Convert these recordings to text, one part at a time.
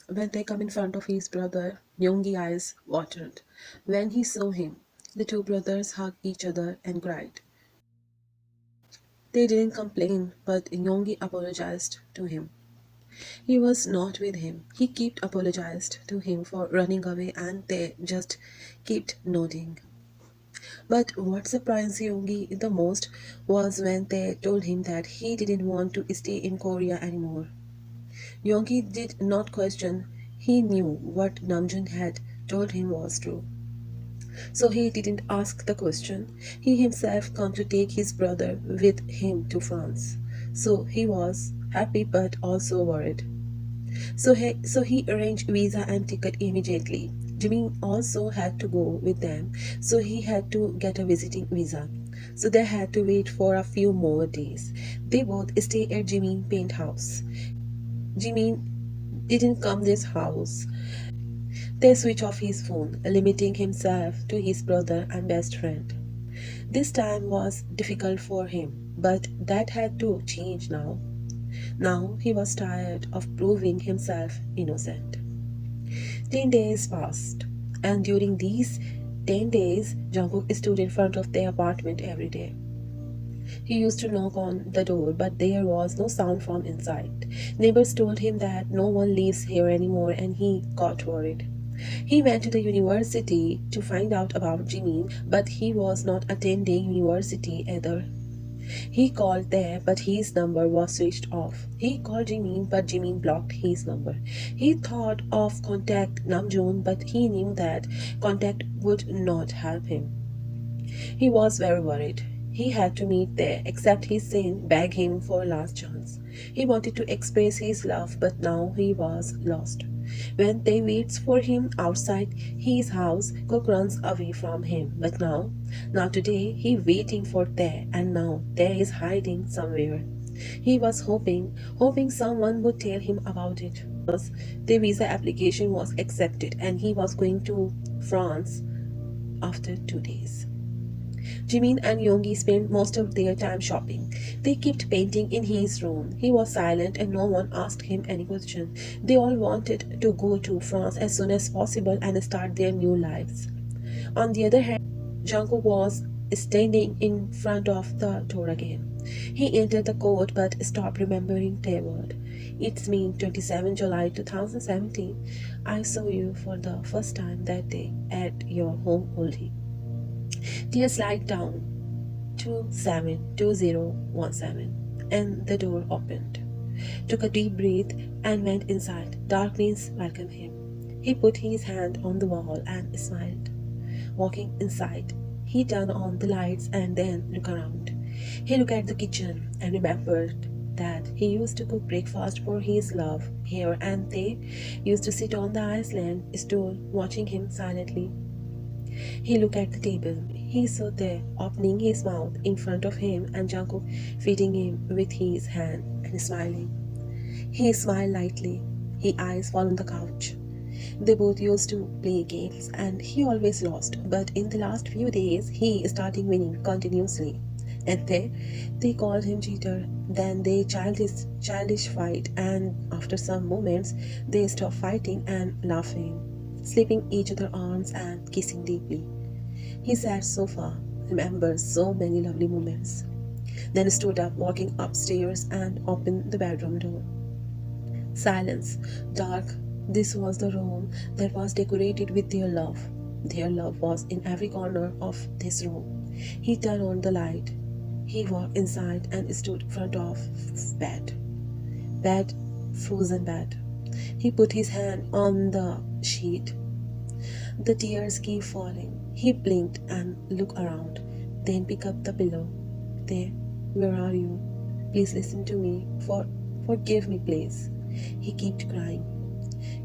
When they come in front of his brother, Yonggi's eyes watered. When he saw him, the two brothers hugged each other and cried. They didn't complain, but Yonggi apologized to him. He was not with him. He kept apologized to him for running away and they just kept nodding. But what surprised Yonggi the most was when they told him that he didn't want to stay in Korea anymore. Yonggi did not question. He knew what Namjoon had told him was true. So he didn't ask the question. He himself come to take his brother with him to France. So he was happy but also worried. So he arranged visa and ticket immediately. Jimmy also had to go with them, so he had to get a visiting visa. So they had to wait for a few more days. They both stayed at Jimmy Paint House. Jimmy didn't come this house. They switch off his phone, limiting himself to his brother and best friend. This time was difficult for him, but that had to change now. Now he was tired of proving himself innocent. 10 days passed, and during these 10 days, Jungkook stood in front of their apartment every day. He used to knock on the door, but there was no sound from inside. Neighbors told him that no one lives here anymore, and he got worried. He went to the university to find out about Jimin, but he was not attending university either. He called there, but his number was switched off. He called Jimin, but Jimin blocked his number. He thought of contact Namjoon, but he knew that contact would not help him. He was very worried. He had to meet there, accept his sin, beg him for a last chance. He wanted to express his love, but now he was lost. When they waits for him outside his house, Cook runs away from him. But now today, he waiting for there, and now there is hiding somewhere. He was hoping someone would tell him about it. The visa application was accepted, and he was going to France after 2 days. Jimin and Yonggi spent most of their time shopping. They kept painting in his room. He was silent and no one asked him any question. They all wanted to go to France as soon as possible and start their new lives. On the other hand, Jungkook was standing in front of the door again. He entered the court but stopped remembering their word. It's me, 27 July 2017. I saw you for the first time that day at your home only. Dear slide down 272017 and the door opened. Took a deep breath and went inside. Darkness welcomed him. He put his hand on the wall and smiled. Walking inside, he turned on the lights and then looked around. He looked at the kitchen and remembered that he used to cook breakfast for his love here and they used to sit on the island stool watching him silently. He looked at the table. He saw there, opening his mouth in front of him and Jungkook feeding him with his hand and smiling. He smiled lightly. His eyes fell on the couch. They both used to play games and he always lost, but in the last few days he started winning continuously. And they called him cheater. Then they childish fight and after some moments they stopped fighting and laughing, sleeping each other's arms and kissing deeply. He sat so far, remembered so many lovely moments. Then stood up, walking upstairs and opened the bedroom door. Silence, dark. This was the room that was decorated with their love. Their love was in every corner of this room. He turned on the light. He walked inside and stood in front of bed. Bed, frozen bed. He put his hand on the sheet. The tears keep falling. He blinked and looked around, then picked up the pillow. There, where are you? Please listen to me. Forgive me, please. He kept crying.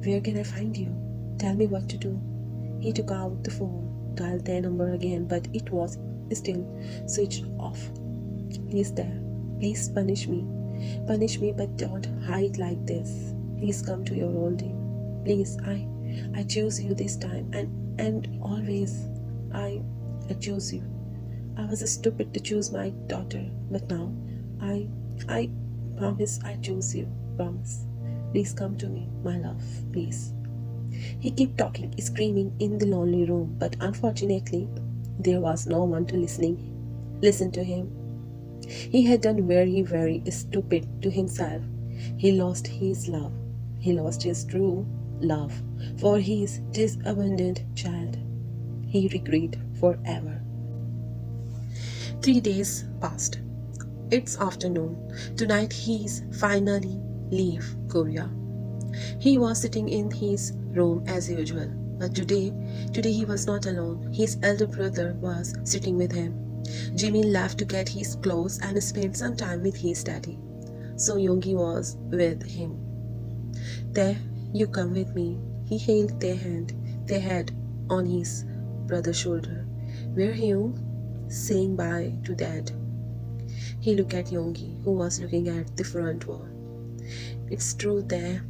Where can I find you? Tell me what to do. He took out the phone, dialed their number again, but it was still switched off. Please, Dad, please punish me. Punish me, but don't hide like this. Please come to your oldie. Please, I choose you this time and always. I choose you. I was stupid to choose my daughter, but now I promise I choose you. Promise. Please come to me, my love, please. He kept talking, screaming in the lonely room, but unfortunately, there was no one to listen to him. He had done very, very stupid to himself. He lost his love. He lost his true love for his disabandoned child. He regret forever. 3 days passed. It's afternoon. Tonight he's finally leave Korea. He was sitting in his room as usual, but today he was not alone. His elder brother was sitting with him. Jimmy left to get his clothes and spend some time with his daddy. So Yoongi was with him. There, you come with me. He held their head on his brother's shoulder. We're here, saying bye to dad. He looked at Yoongi, who was looking at the front wall. It's true there.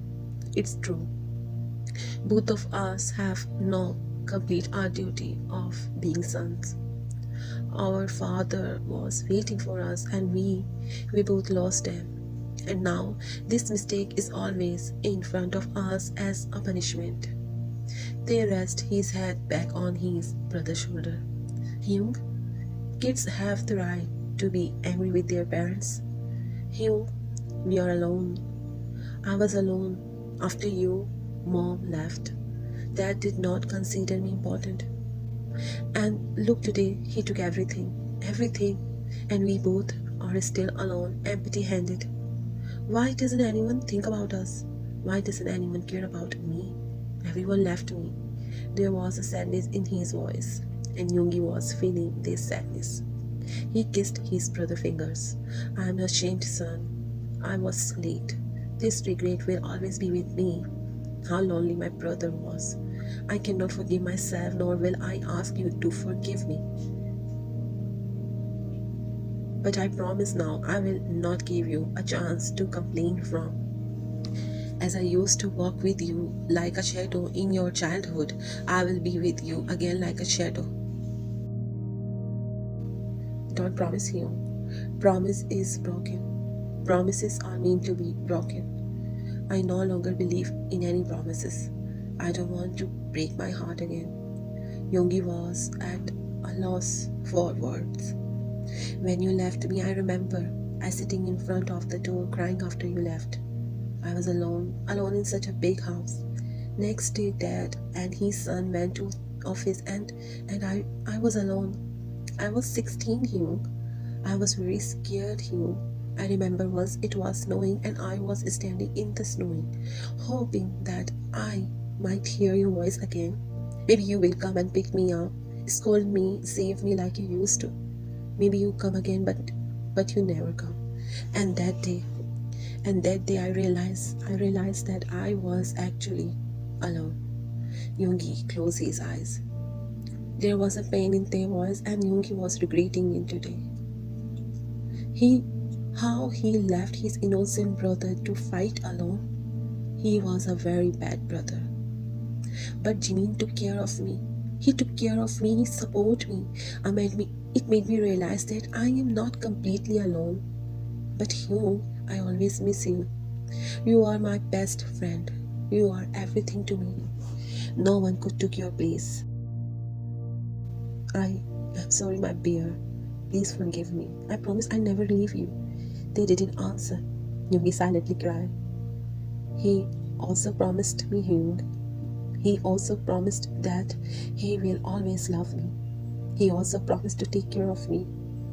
It's true. Both of us have now complete our duty of being sons. Our father was waiting for us and we both lost him. And now this mistake is always in front of us as a punishment. They rest his head back on his brother's shoulder. Hyung, kids have the right to be angry with their parents. Hyung, we are alone. I was alone after you, mom left. Dad did not consider me important. And look, today he took everything, and we both are still alone, empty-handed. Why doesn't anyone think about us? Why doesn't anyone care about me? Everyone left me. There was a sadness in his voice, and Yoongi was feeling this sadness. He kissed his brother's fingers. I am ashamed, son. I was late. This regret will always be with me. How lonely my brother was. I cannot forgive myself, nor will I ask you to forgive me. But I promise now I will not give you a chance to complain from. As I used to walk with you like a shadow in your childhood, I will be with you again like a shadow. Don't promise here. Promise is broken. Promises are meant to be broken. I no longer believe in any promises. I don't want to break my heart again. Yoongi was at a loss for words. When you left me, I remember I sitting in front of the door crying after you left. I was alone in such a big house. Next day, Dad and his son went to office and I was alone. I was 16, Hyung. I was very scared, Hyung. I remember once it was snowing and I was standing in the snowing, hoping that I might hear your voice again. Maybe you will come and pick me up, scold me, save me like you used to. Maybe you come again, but you never come. And that day I realized that I was actually alone. Yoongi closed his eyes. There was a pain in their voice and Yoongi was regretting it today. How he left his innocent brother to fight alone. He was a very bad brother. But Jimin took care of me. He took care of me, he supported me. It made me realize that I am not completely alone. But Hyung, I always miss you. You are my best friend. You are everything to me. No one could take your place. I am sorry, my dear. Please forgive me. I promise I'll never leave you. They didn't answer. Yoongi silently cried. He also promised me, Hyung. He also promised that he will always love me. He also promised to take care of me.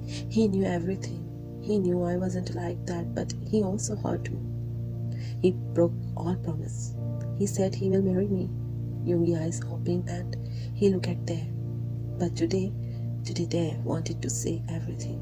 He knew everything. He knew I wasn't like that, but he also hurt me. He broke all promise. He said he will marry me. Yoongi eyes open and he looked at there. But today Dad wanted to say everything.